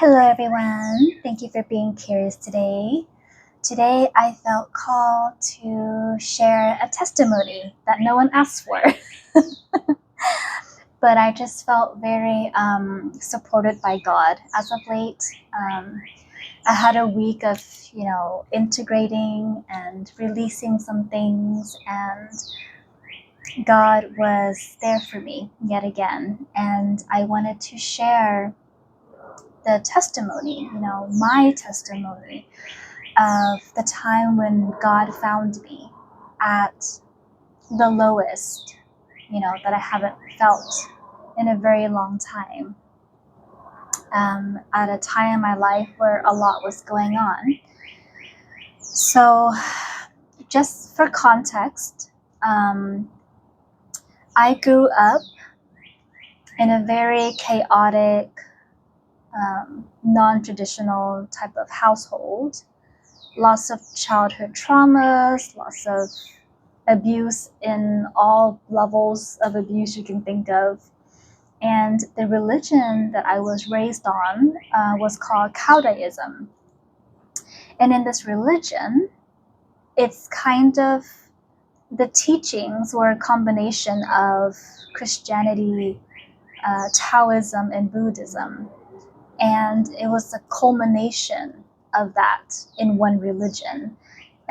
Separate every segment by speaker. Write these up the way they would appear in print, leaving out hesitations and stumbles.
Speaker 1: Hello, everyone. Thank you for being curious today. Today, I felt called to share a testimony that no one asked for, but I just felt very supported by God as of late. I had a week of, integrating and releasing some things, and God was there for me yet again. And I wanted to share the testimony, my testimony of the time when God found me at the lowest, that I haven't felt in a very long time. At a time in my life where a lot was going on. So, just for context, I grew up in a very chaotic, non-traditional type of household. Lots of childhood traumas, lots of abuse in all levels of abuse you can think of. And the religion that I was raised on was called Taoism. And in this religion, it's kind of the teachings were a combination of Christianity, Taoism, and Buddhism. And it was a culmination of that in one religion.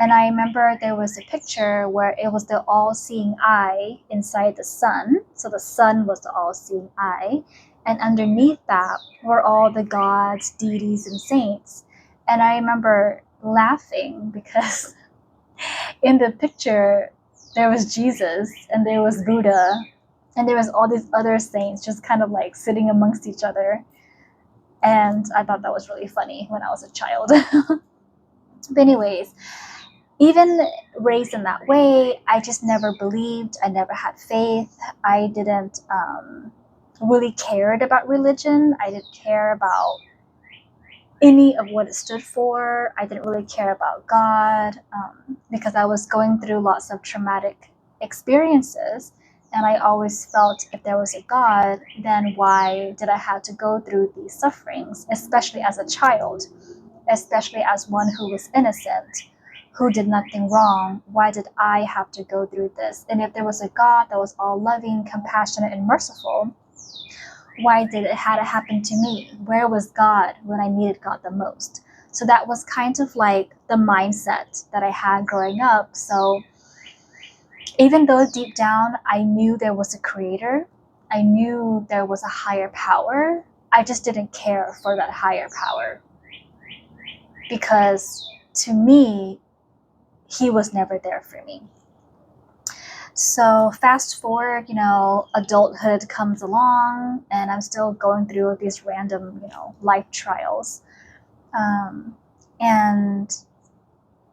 Speaker 1: And I remember there was a picture where it was the all-seeing eye inside the sun. So the sun was the all-seeing eye. And underneath that were all the gods, deities, and saints. And I remember laughing because in the picture, there was Jesus and there was Buddha and there was all these other saints just kind of like sitting amongst each other. And I thought that was really funny when I was a child. But anyways, even raised in that way, I just never believed. I never had faith. I didn't really cared about religion. I didn't care about any of what it stood for. I didn't really care about God because I was going through lots of traumatic experiences. And I always felt if there was a God, then why did I have to go through these sufferings, especially as a child, especially as one who was innocent, who did nothing wrong? Why did I have to go through this? And if there was a God that was all loving, compassionate, and merciful, why did it have to happen to me? Where was God when I needed God the most? So that was kind of like the mindset that I had growing up. So even though deep down I knew there was a creator, I knew there was a higher power, I just didn't care for that higher power. Because to me, he was never there for me. So fast forward, adulthood comes along and I'm still going through these random, life trials. And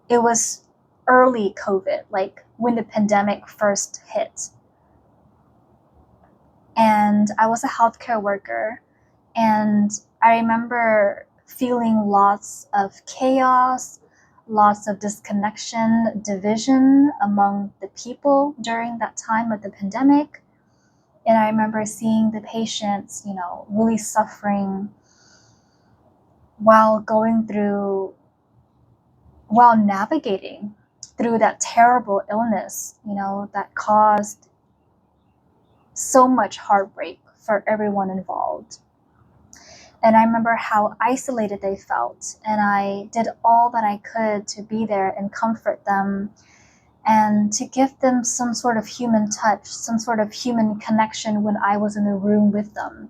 Speaker 1: it was early COVID, like when the pandemic first hit. And I was a healthcare worker. And I remember feeling lots of chaos, lots of disconnection, division among the people during that time of the pandemic. And I remember seeing the patients, really suffering while navigating through that terrible illness, that caused so much heartbreak for everyone involved. And I remember how isolated they felt. And I did all that I could to be there and comfort them and to give them some sort of human touch, some sort of human connection when I was in the room with them.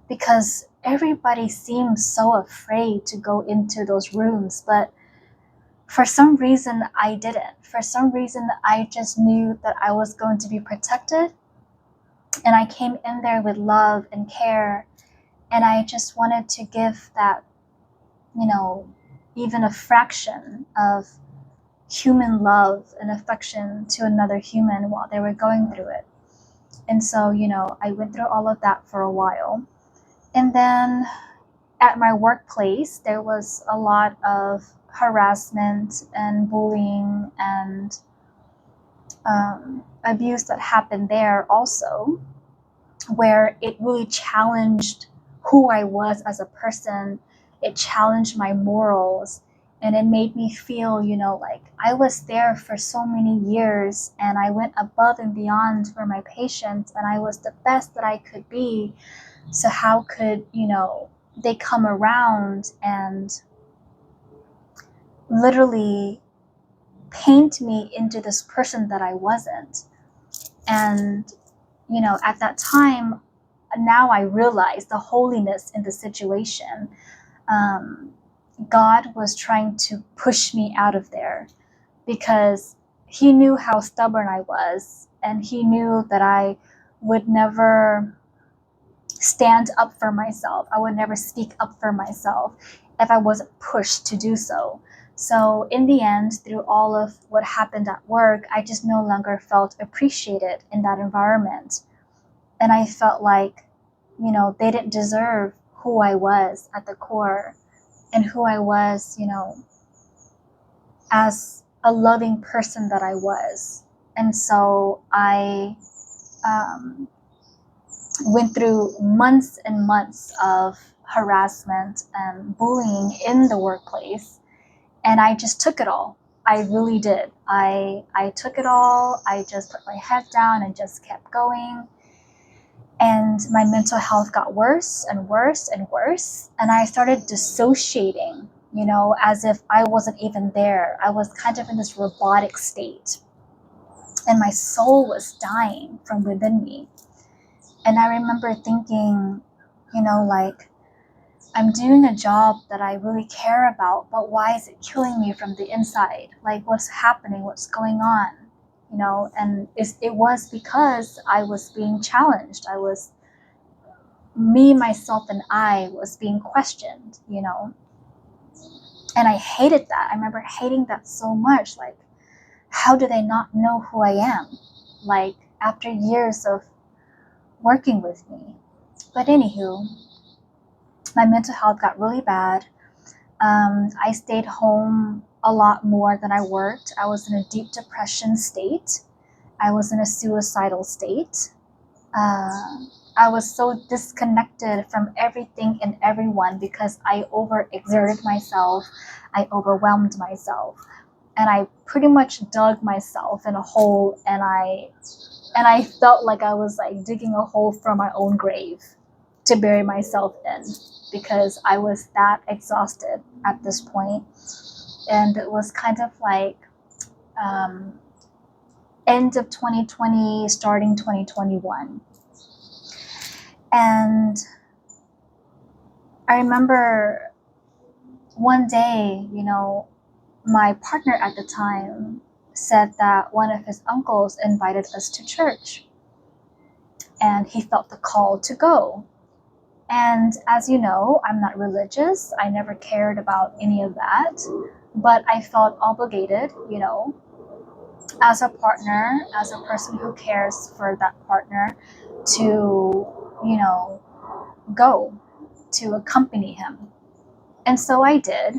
Speaker 1: Because everybody seemed so afraid to go into those rooms. But for some reason, I didn't. For some reason, I just knew that I was going to be protected. And I came in there with love and care. And I just wanted to give that, even a fraction of human love and affection to another human while they were going through it. And so, I went through all of that for a while. And then at my workplace, there was a lot of harassment and bullying and abuse that happened there also, where it really challenged who I was as a person it challenged my morals, and it made me feel, like I was there for so many years and I went above and beyond for my patients and I was the best that I could be. So how could, they come around and literally paint me into this person that I wasn't? And, at that time, now I realize the holiness in the situation. God was trying to push me out of there because he knew how stubborn I was, and he knew that I would never stand up for myself. I would never speak up for myself if I wasn't pushed to do so. So in the end, through all of what happened at work, I just no longer felt appreciated in that environment. And I felt like, they didn't deserve who I was at the core and who I was, as a loving person that I was. And so I went through months and months of harassment and bullying in the workplace. And I just took it all. I really did. I took it all. I just put my head down and just kept going. And my mental health got worse and worse and worse. And I started dissociating, as if I wasn't even there. I was kind of in this robotic state. And my soul was dying from within me. And I remember thinking, like, I'm doing a job that I really care about, but why is it killing me from the inside? Like, what's happening? What's going on? And it was because I was being challenged. Me, myself, and I was being questioned, And I hated that. I remember hating that so much. Like, how do they not know who I am? Like, after years of working with me. But anywho, my mental health got really bad. I stayed home a lot more than I worked. I was in a deep depression state. I was in a suicidal state. I was so disconnected from everything and everyone because I overexerted myself. I overwhelmed myself. And I pretty much dug myself in a hole, and I felt like I was like digging a hole for my own grave to bury myself in, because I was that exhausted at this point. And it was kind of like end of 2020, starting 2021. And I remember one day, my partner at the time said that one of his uncles invited us to church and he felt the call to go. And as you know, I'm not religious. I never cared about any of that. But I felt obligated, as a partner, as a person who cares for that partner, to, go, to accompany him. And so I did.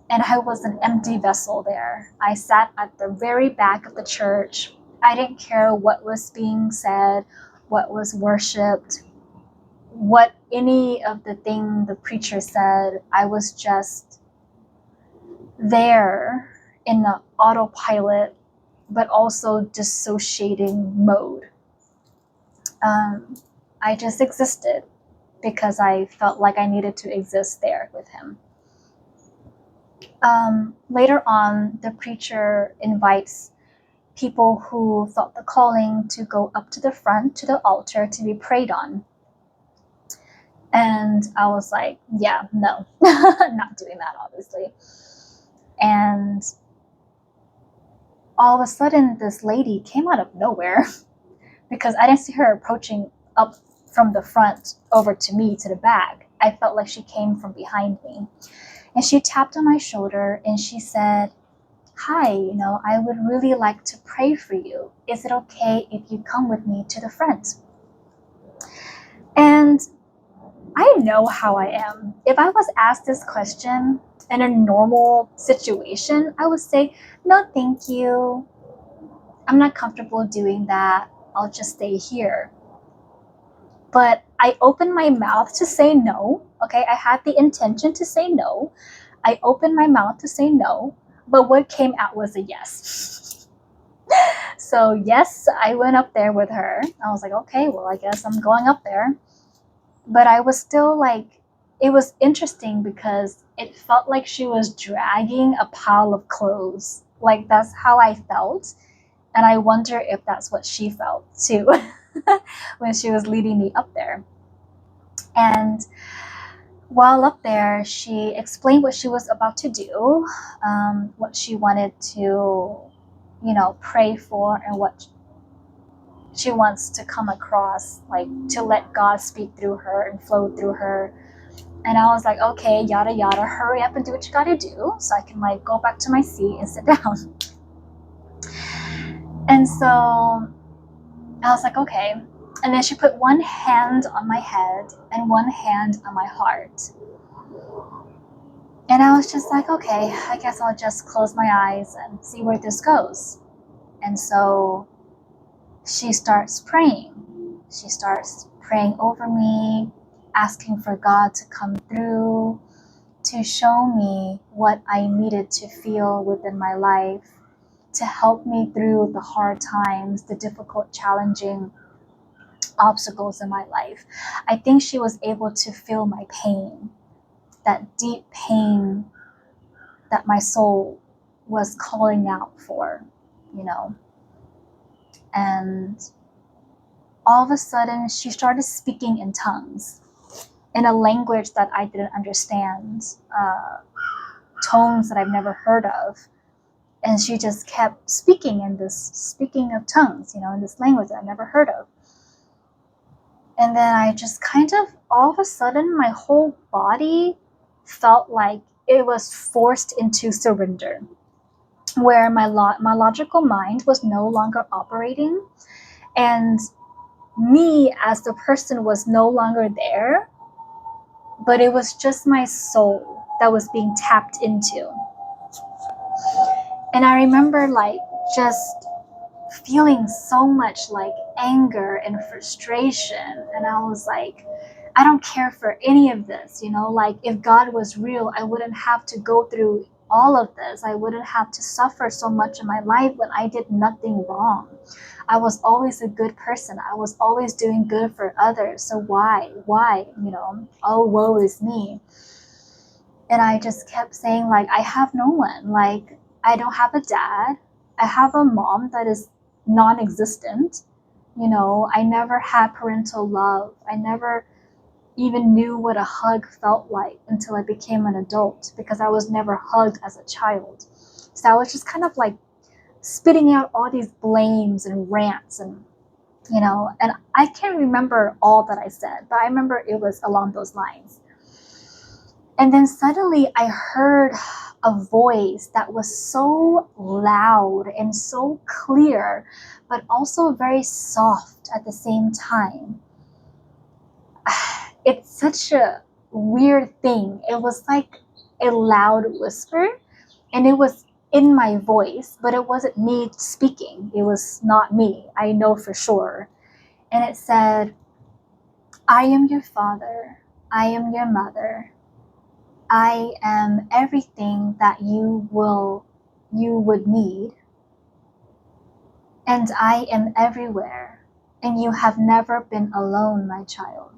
Speaker 1: And I was an empty vessel there. I sat at the very back of the church. I didn't care what was being said, what was worshipped, what any of the thing the preacher said. I was just there in the autopilot, but also dissociating mode. I just existed because I felt like I needed to exist there with him. Later on, the preacher invites people who felt the calling to go up to the front to the altar to be prayed on. And I was like, yeah, no, not doing that, obviously. And all of a sudden, this lady came out of nowhere because I didn't see her approaching up from the front over to me to the back. I felt like she came from behind me. And she tapped on my shoulder and she said, hi, I would really like to pray for you. Is it okay if you come with me to the front? And I know how I am. If I was asked this question in a normal situation, I would say, no, thank you. I'm not comfortable doing that. I'll just stay here. But I opened my mouth to say no, Okay, I had the intention to say no. I opened my mouth to say no, but what came out was a yes. So, yes, I went up there with her. I was like, okay, well, I guess I'm going up there. But I was still like, it was interesting because it felt like she was dragging a pile of clothes. Like, that's how I felt. And I wonder if that's what she felt too when she was leading me up there. And while up there, she explained what she was about to do, what she wanted to, pray for, and what she wants to come across, like to let God speak through her and flow through her. And I was like, okay, yada yada, hurry up and do what you gotta do so I can like go back to my seat and sit down. And so I was like, okay. And then she put one hand on my head and one hand on my heart. And I was just like, okay, I guess I'll just close my eyes and see where this goes. And so she starts praying. She starts praying over me, asking for God to come through, to show me what I needed to feel within my life, to help me through the hard times, the difficult, challenging obstacles in my life. I think she was able to feel my pain, that deep pain that my soul was calling out for, you know. And all of a sudden, she started speaking in tongues, in a language that I didn't understand, tones that I've never heard of. And she just kept speaking of tongues, in this language that I never heard of. And then I just kind of, all of a sudden, my whole body felt like it was forced into surrender, where my logical mind was no longer operating, and me as the person was no longer there, but it was just my soul that was being tapped into. And I remember like just feeling so much like anger and frustration. And I was like, I don't care for any of this, like if God was real, I wouldn't have to go through all of this. I wouldn't have to suffer so much in my life when I did nothing wrong. I was always a good person. I was always doing good for others. So why, oh, woe is me. And I just kept saying like, I have no one. Like, I don't have a dad. I have a mom that is non-existent. I never had parental love. I never even knew what a hug felt like until I became an adult, because I was never hugged as a child. So I was just kind of like spitting out all these blames and rants and I can't remember all that I said, but I remember it was along those lines. And then suddenly I heard a voice that was so loud and so clear, but also very soft at the same time. It's such a weird thing. It was like a loud whisper, and it was in my voice, but it wasn't me speaking. It was not me. I know for sure. And it said, I am your father. I am your mother. I am everything that you would need. And I am everywhere. And you have never been alone, my child.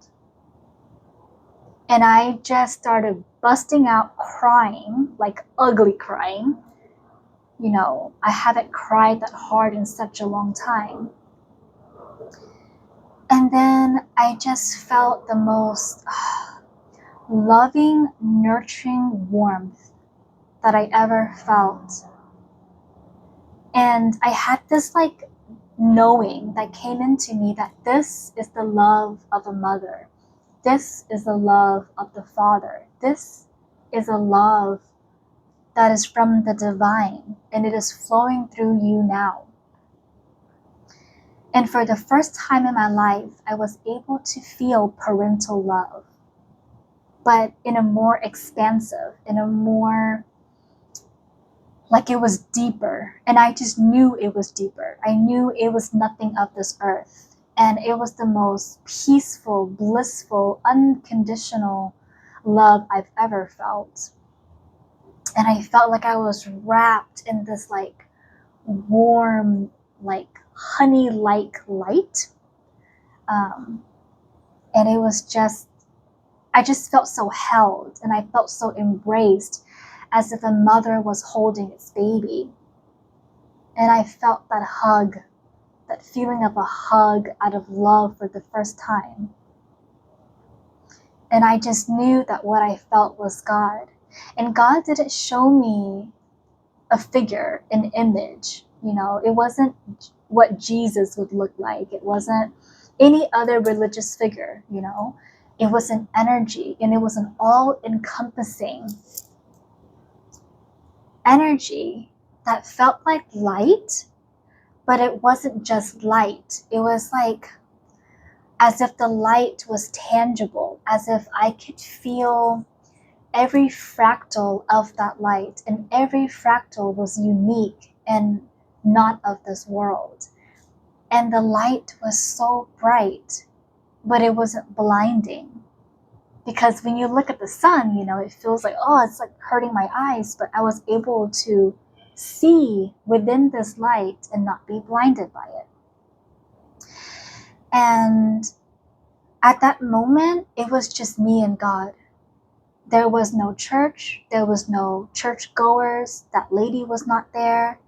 Speaker 1: And I just started busting out crying, like ugly crying. I haven't cried that hard in such a long time. And then I just felt the most loving, nurturing warmth that I ever felt. And I had this like knowing that came into me that this is the love of a mother. This is the love of the Father. This is a love that is from the divine, and it is flowing through you now. And for the first time in my life, I was able to feel parental love, but in a more expansive, in a more, like it was deeper. And I just knew it was deeper. I knew it was nothing of this earth. And it was the most peaceful, blissful, unconditional love I've ever felt. And I felt like I was wrapped in this like warm, like honey-like light. And it was just, I just felt so held and I felt so embraced, as if a mother was holding its baby. And I felt that hug, that feeling of a hug out of love for the first time. And I just knew that what I felt was God. And God didn't show me a figure, an image. You know, it wasn't what Jesus would look like. It wasn't any other religious figure, you know. It was an energy, and it was an all-encompassing energy that felt like light, but it wasn't just light. It was like as if the light was tangible, as if I could feel every fractal of that light, and every fractal was unique and not of this world. And the light was so bright, but it wasn't blinding. Because when you look at the sun, you know, it feels like, oh, it's like hurting my eyes, but I was able to see within this light and not be blinded by it. And at that moment, it was just me and God. There was no church. There was no churchgoers. That lady was not there.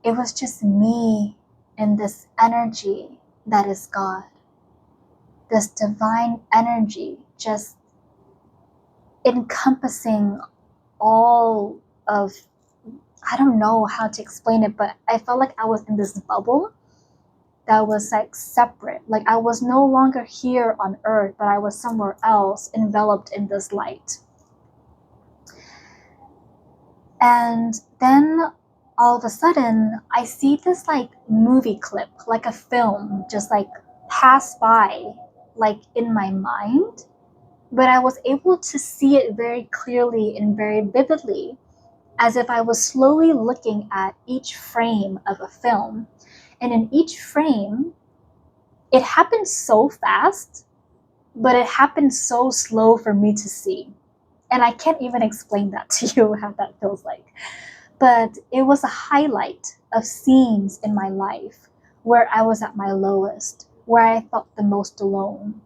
Speaker 1: It was just me and this energy that is God. This divine energy just encompassing all of, I don't know how to explain it, but I felt like I was in this bubble that was like separate. Like I was no longer here on earth, but I was somewhere else enveloped in this light. And then all of a sudden, I see this like movie clip, like a film, just like pass by, like in my mind. But I was able to see it very clearly and very vividly, as if I was slowly looking at each frame of a film. And in each frame, it happened so fast, but it happened so slow for me to see. And I can't even explain that to you, how that feels like. But it was a highlight of scenes in my life where I was at my lowest, where I felt the most alone,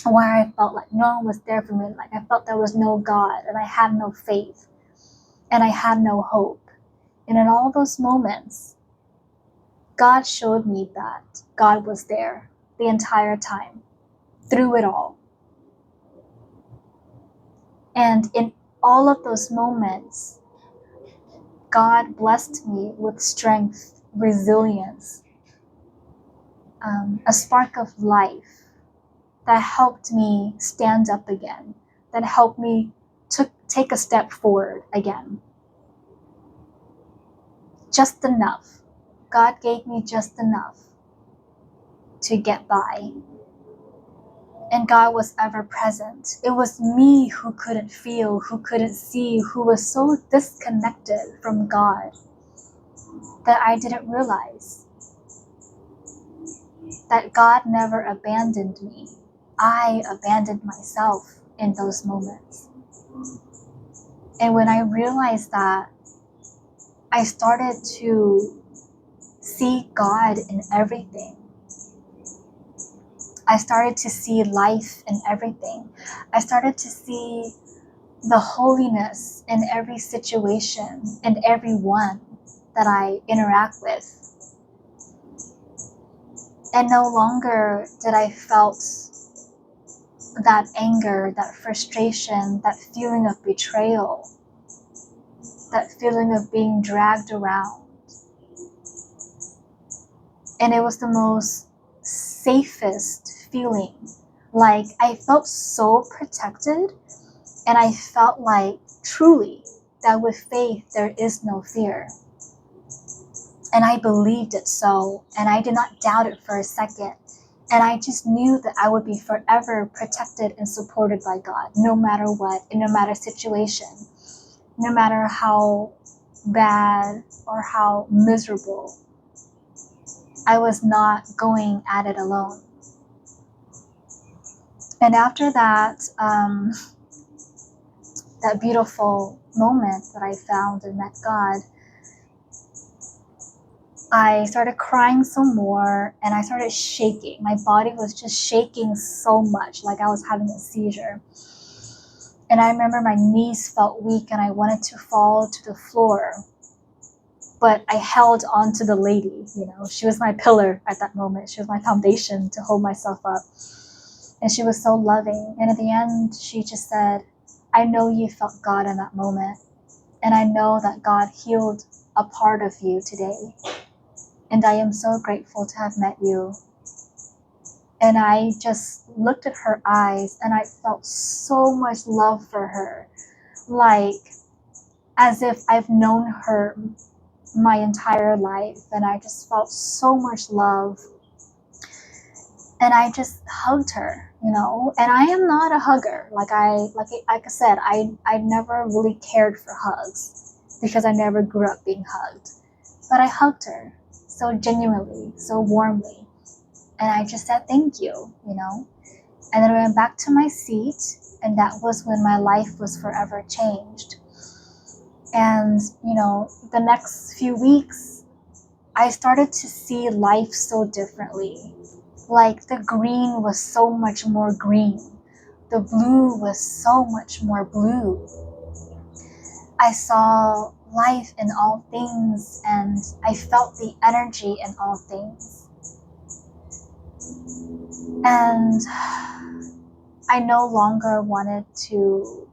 Speaker 1: where I felt like no one was there for me. Like I felt there was no God, and I had no faith, and I had no hope. And in all those moments, God showed me that God was there the entire time, through it all. And in all of those moments, God blessed me with strength, resilience, a spark of life that helped me stand up again, that helped me to take a step forward again. Just enough. God gave me just enough to get by. And God was ever present. It was me who couldn't feel, who couldn't see, who was so disconnected from God that I didn't realize that God never abandoned me. I abandoned myself in those moments. And when I realized that, I started to see God in everything. I started to see life in everything. I started to see the holiness in every situation and everyone that I interact with. And no longer did I felt that anger, that frustration, that feeling of betrayal, that feeling of being dragged around. And it was the most safest feeling. Like I felt so protected, and I felt like truly that with faith there is no fear. And I believed it so, and I did not doubt it for a second. And I just knew that I would be forever protected and supported by God, no matter what, in no matter situation, no matter how bad or how miserable. I was not going at it alone. And after that, that beautiful moment that I found and met God, I started crying some more and I started shaking. My body was just shaking so much, like I was having a seizure. And I remember my knees felt weak and I wanted to fall to the floor. But I held on to the lady, she was my pillar at that moment. She was my foundation to hold myself up. And she was so loving. And at the end, she just said, I know you felt God in that moment. And I know that God healed a part of you today. And I am so grateful to have met you. And I just looked at her eyes and I felt so much love for her. Like, as if I've known her my entire life. And I just felt so much love. And I just hugged her, and I am not a hugger. Like I said, I never really cared for hugs because I never grew up being hugged. But I hugged her so genuinely, so warmly. And I just said, thank you, And then I went back to my seat, and that was when my life was forever changed. And, the next few weeks, I started to see life so differently. Like the green was so much more green. The blue was so much more blue. I saw life in all things and I felt the energy in all things. And I no longer wanted to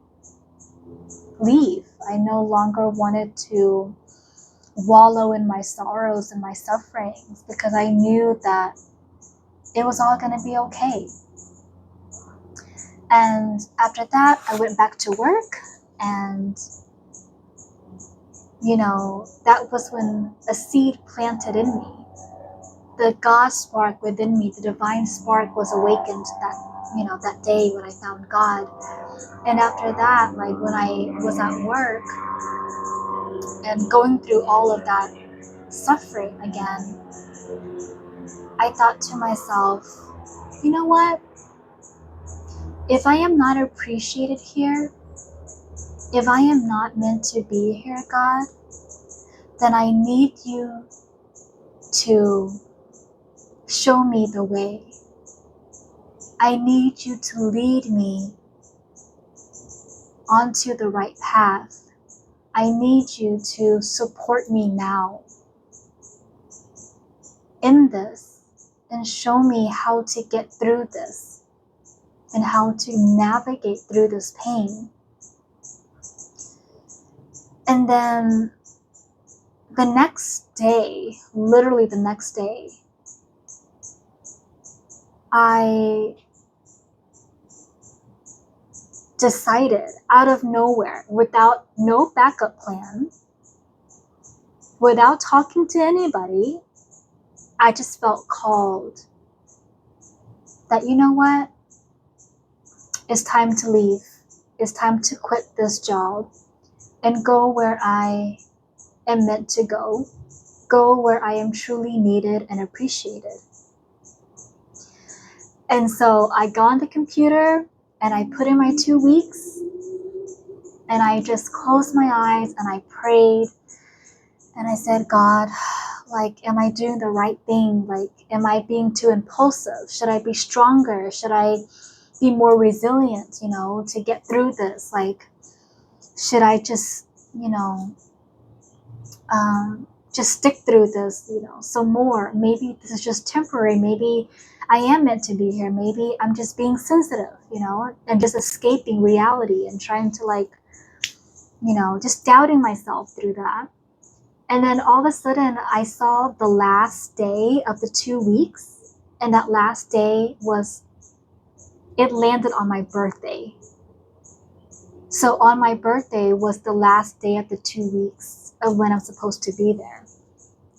Speaker 1: leave. I no longer wanted to wallow in my sorrows and my sufferings because I knew that it was all going to be okay. And after that, I went back to work, and that was when a seed planted in me. The God spark within me, the divine spark was awakened that day when I found God. And after that, like when I was at work and going through all of that suffering again, I thought to myself, you know what? If I am not appreciated here, if I am not meant to be here, God, then I need you to show me the way. I need you to lead me onto the right path. I need you to support me now in this and show me how to get through this and how to navigate through this pain. And then the next day, literally the next day, I decided out of nowhere, without no backup plan, without talking to anybody, I just felt called that, you know what? It's time to leave. It's time to quit this job and go where I am meant to go. Go where I am truly needed and appreciated. And so I got on the computer and I put in my 2 weeks and I just closed my eyes and I prayed and I said, God, like, am I doing the right thing? Like, am I being too impulsive? Should I be stronger? Should I be more resilient, to get through this? Like, should I just, just stick through this, some more? Maybe this is just temporary. Maybe I am meant to be here. Maybe I'm just being sensitive, and just escaping reality and trying to just doubting myself through that. And then all of a sudden I saw the last day of the 2 weeks, and that last day it landed on my birthday. So on my birthday was the last day of the 2 weeks of when I'm supposed to be there.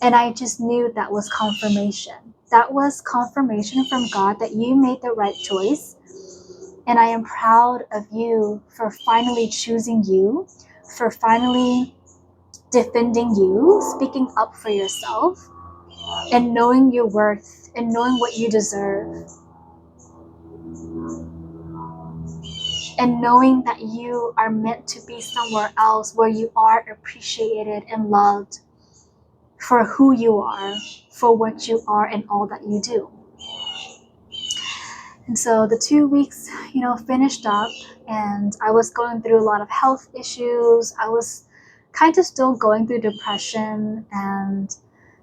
Speaker 1: And I just knew that was confirmation. That was confirmation from God that you made the right choice. And I am proud of you for finally choosing you, for finally defending you, speaking up for yourself, and knowing your worth and knowing what you deserve. and knowing that you are meant to be somewhere else where you are appreciated and loved for who you are, for what you are, and all that you do. And so the 2 weeks, finished up, and I was going through a lot of health issues. I was kind of still going through depression, and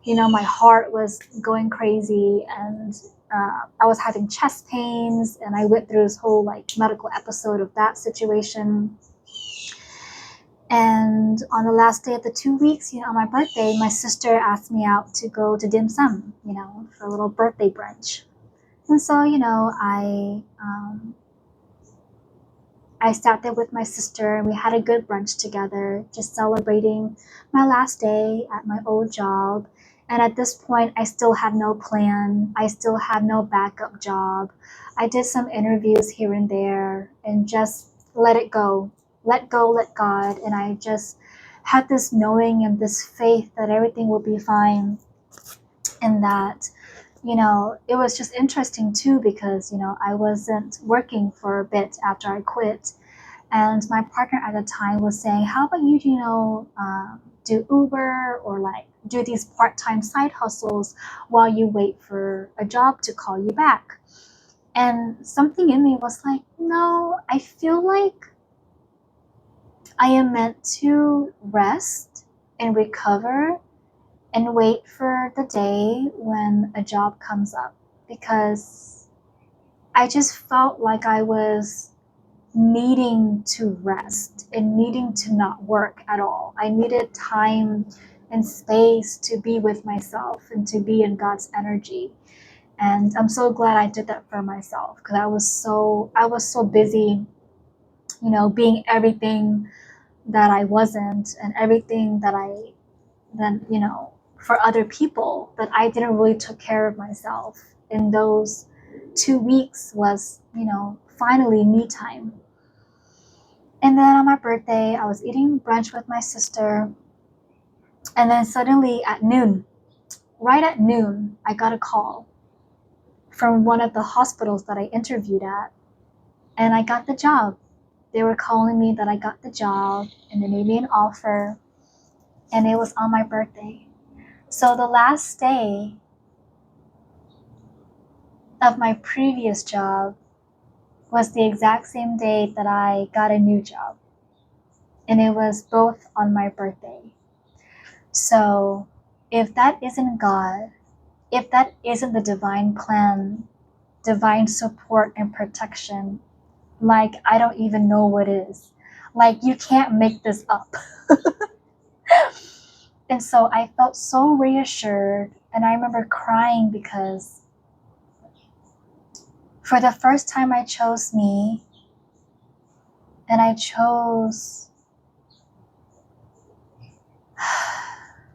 Speaker 1: my heart was going crazy, and I was having chest pains, and I went through this whole medical episode of that situation. And on the last day of the 2 weeks, on my birthday, my sister asked me out to go to dim sum, for a little birthday brunch. And so, I sat there with my sister, and we had a good brunch together, just celebrating my last day at my old job. And at this point, I still had no plan. I still had no backup job. I did some interviews here and there and just let it go. Let go, let God. And I just had this knowing and this faith that everything will be fine. And that, it was just interesting too, because, I wasn't working for a bit after I quit. And my partner at the time was saying, how about you, do Uber or do these part-time side hustles while you wait for a job to call you back? And something in me was like, no, I feel like I am meant to rest and recover and wait for the day when a job comes up, because I just felt like I was needing to rest and needing to not work at all. I needed time and space to be with myself and to be in God's energy. And I'm so glad I did that for myself, because I was so busy, being everything that I wasn't, and everything that I then, for other people, that I didn't really took care of myself. And those 2 weeks was, finally me time. And then on my birthday, I was eating brunch with my sister. And then suddenly right at noon, I got a call from one of the hospitals that I interviewed at. And I got the job. They were calling me that I got the job, and they made me an offer. And it was on my birthday. So the last day of my previous job was the exact same day that I got a new job. And it was both on my birthday. So if that isn't God, if that isn't the divine plan, divine support and protection, I don't even know what is. You can't make this up. And so I felt so reassured, and I remember crying because for the first time I chose me, and I chose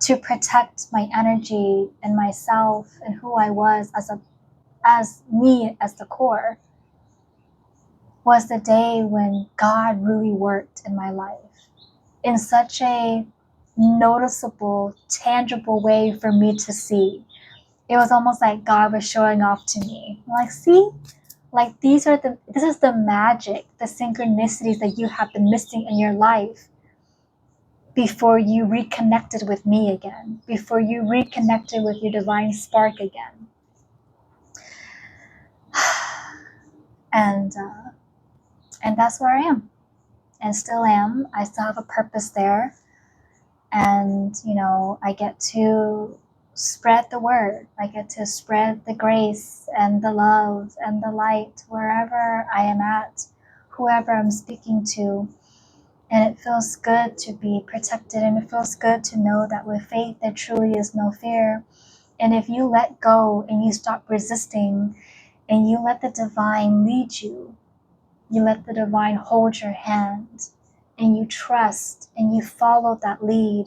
Speaker 1: to protect my energy and myself and who I was as me as the core, was the day when God really worked in my life in such a noticeable, tangible way for me to see. It was almost like God was showing off to me. See, this is the magic, the synchronicities that you have been missing in your life before you reconnected with me again, before you reconnected with your divine spark again. And that's where I am, and still am. I still have a purpose there, and I get to spread the word. I get to spread the grace and the love and the light wherever I am at, whoever I'm speaking to. And it feels good to be protected, and it feels good to know that with faith there truly is no fear. And if you let go and you stop resisting, and you let the divine lead you, you let the divine hold your hand, and you trust and you follow that lead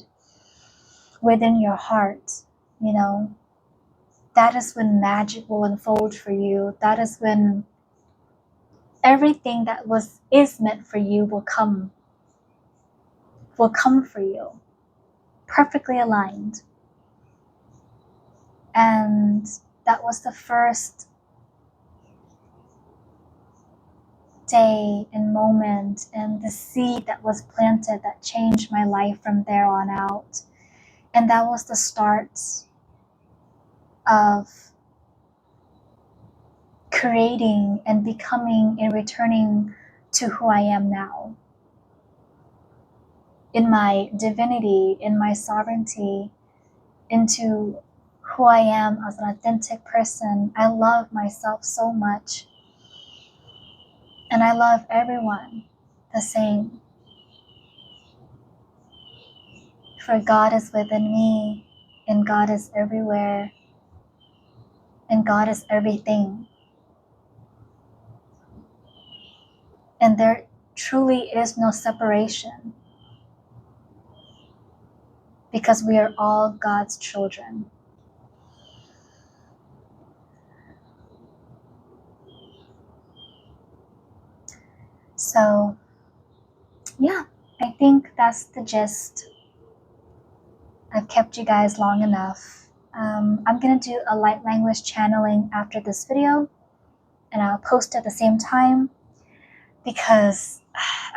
Speaker 1: within your heart, that is when magic will unfold for you. That is when everything that is meant for you will come for you, perfectly aligned. And that was the first day and moment and the seed that was planted that changed my life from there on out. And that was the start of creating and becoming and returning to who I am now. In my divinity, in my sovereignty, into who I am as an authentic person. I love myself so much. And I love everyone the same. For God is within me, and God is everywhere, and God is everything. And there truly is no separation, because we are all God's children. So, yeah, I think that's the gist. I've kept you guys long enough. I'm gonna do a light language channeling after this video, and I'll post at the same time, because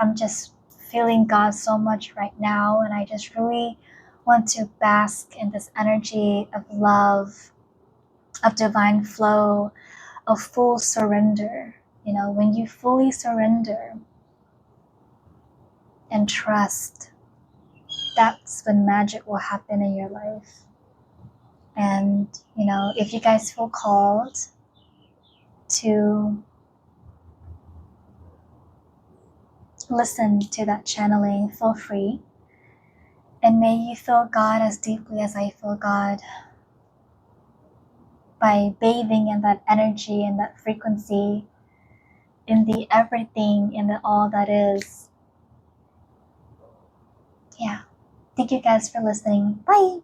Speaker 1: I'm just feeling God so much right now, and I just really want to bask in this energy of love, of divine flow, of full surrender. You know, when you fully surrender and trust, that's when magic will happen in your life. And, you know, if you guys feel called to listen to that channeling, feel free. And may you feel God as deeply as I feel God, by bathing in that energy and that frequency, in the everything, in the all that is. Yeah. Thank you guys for listening. Bye.